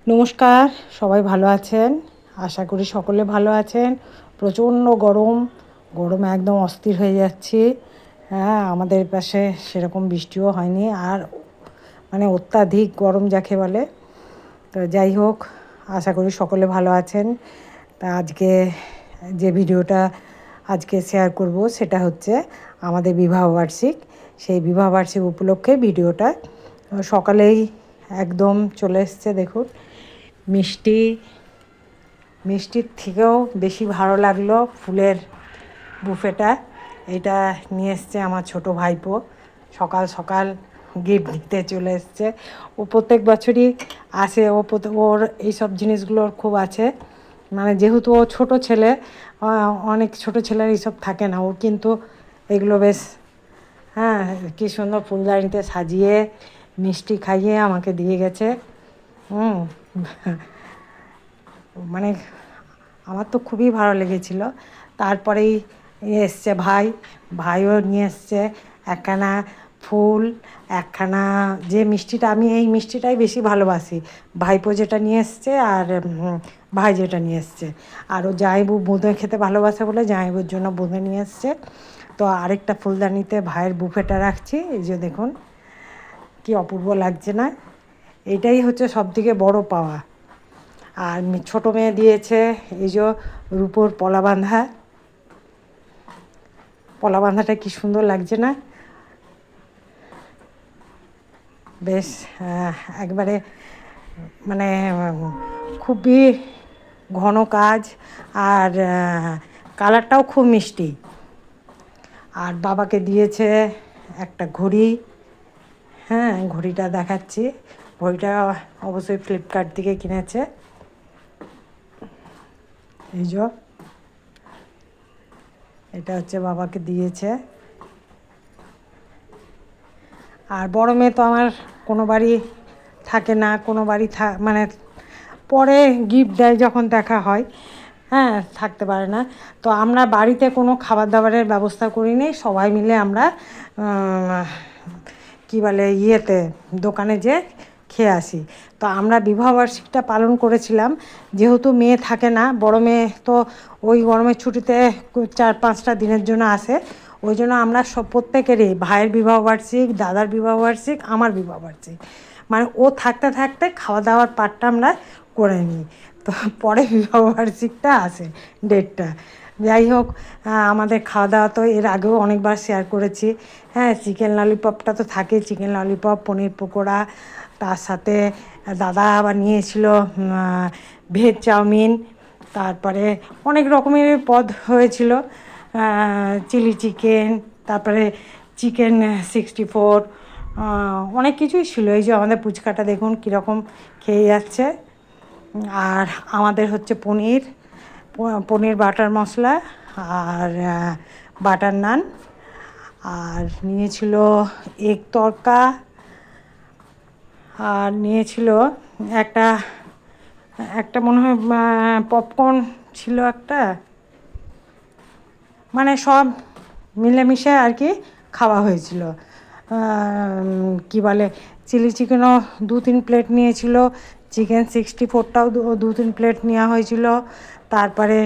নমস্কার, সবাই ভালো আছেন? আশা করি সকলে ভালো আছেন। প্রচণ্ড গরমে একদম অস্থির হয়ে যাচ্ছি। হ্যাঁ, আমাদের পাশে সেরকম বৃষ্টিও হয়নি, আর মানে অত্যাধিক গরম যাকে বলে। তো যাই হোক, আশা করি সকলে ভালো আছেন। তা আজকে যে ভিডিওটা আজকে শেয়ার করব সেটা হচ্ছে আমাদের বিবাহবার্ষিক। সেই বিবাহবার্ষিক উপলক্ষে ভিডিওটা সকালেই একদম চলে এসছে। দেখুন, মিষ্টির থেকেও বেশি ভালো লাগলো ফুলের বুফেটা। এটা নিয়ে এসছে আমার ছোট ভাইপো, সকাল সকাল গিফট দিতে চলে এসছে। ও প্রত্যেক বছরই আসে, ওর এইসব জিনিসগুলোর খুব আছে। মানে যেহেতু ও ছোটো ছেলে, অনেক ছোটো ছেলের এইসব থাকে না, ও কিন্তু এগুলো বেশ, হ্যাঁ, কী সুন্দর ফুলদানিতে সাজিয়ে মিষ্টি খাইয়ে আমাকে দিয়ে গেছে। মানে আমার তো খুবই ভালো লেগেছিল। তারপরেই এসছে ভাইও নিয়ে এসছে একখানা ফুল, একখানা যে মিষ্টিটা, আমি এই মিষ্টিটাই বেশি ভালোবাসি। ভাইপো যেটা নিয়ে এসছে আর ভাই যেটা নিয়ে এসছে। আর ও জামাইবু বোঁদে খেতে ভালোবাসে বলে জামাইবুর জন্য বোঁদে নিয়ে এসছে। তো আরেকটা ফুলদানিতে ভাইয়ের বুফেটা রাখছি। এই যে দেখুন, কি অপূর্ব লাগছে না? এটাই হচ্ছে সবথেকে বড় পাওয়া। আর ছোটো মেয়ে দিয়েছে এই যে রূপোর পলা বাঁধাটা কি সুন্দর লাগছে না? বেশ একবারে মানে খুবই ঘন কাজ, আর কালারটাও খুব মিষ্টি। আর বাবাকে দিয়েছে একটা ঘড়ি। হ্যাঁ, ঘড়িটা দেখাচ্ছি। ঘড়িটা অবশ্যই ফ্লিপকার্ট থেকে কিনেছে। এই যে এটা হচ্ছে বাবাকে দিয়েছে। আর বড় মেয়ে তো আমার কোনো বাড়ি থাকে না, কোনো বাড়ি মানে পরে গিফট দেয় যখন দেখা হয়, হ্যাঁ, থাকতে পারে না। তো আমরা বাড়িতে কোনো খাবার দাবারের ব্যবস্থা করিনি, সবাই মিলে আমরা কী বলে দোকানে যে খেয়ে আসি। তো আমরা বিবাহবার্ষিকটা পালন করেছিলাম। যেহেতু মেয়ে থাকে না, বড় মেয়ে তো ওই গরমের ছুটিতে 4-5টা দিনের জন্য আসে। ওই জন্য আমরা প্রত্যেকেরই, ভাইয়ের বিবাহবার্ষিক, দাদার বিবাহবার্ষিক, আমার বিবাহবার্ষিক, মানে ও থাকতে থাকতে খাওয়া দাওয়ার পার্টটা আমরা করে নিই। তো পরে বিবাহবার্ষিকটা আসে ডেটটা। যাই হোক, আমাদের খাওয়া দাওয়া তো এর আগেও অনেকবার শেয়ার করেছি। হ্যাঁ, চিকেন ললিপপটা তো থাকে, চিকেন ললিপপ, পনির পকোড়া, তার সাথে দাদা আবার নিয়েছিল ভেজ চাউমিন, তারপরে অনেক রকমের পদ হয়েছিল, চিলি চিকেন, তারপরে চিকেন 64, অনেক কিছুই ছিল। এই যে আমাদের পুচকাটা দেখুন কীরকম খেয়ে যাচ্ছে। আর আমাদের হচ্ছে পনির বাটার মশলা আর বাটার নান, আর নিয়েছিল এগ তড়কা, আর নিয়েছিল একটা একটা মনে হয় পপকর্ন ছিল একটা। মানে সব মিলেমিশে আর কি খাওয়া হয়েছিল। কি বলে, চিলি চিকেনও 2-3 প্লেট নিয়েছিল, চিকেন 64টাও 2-3 প্লেট নেওয়া হয়েছিল। তারপরে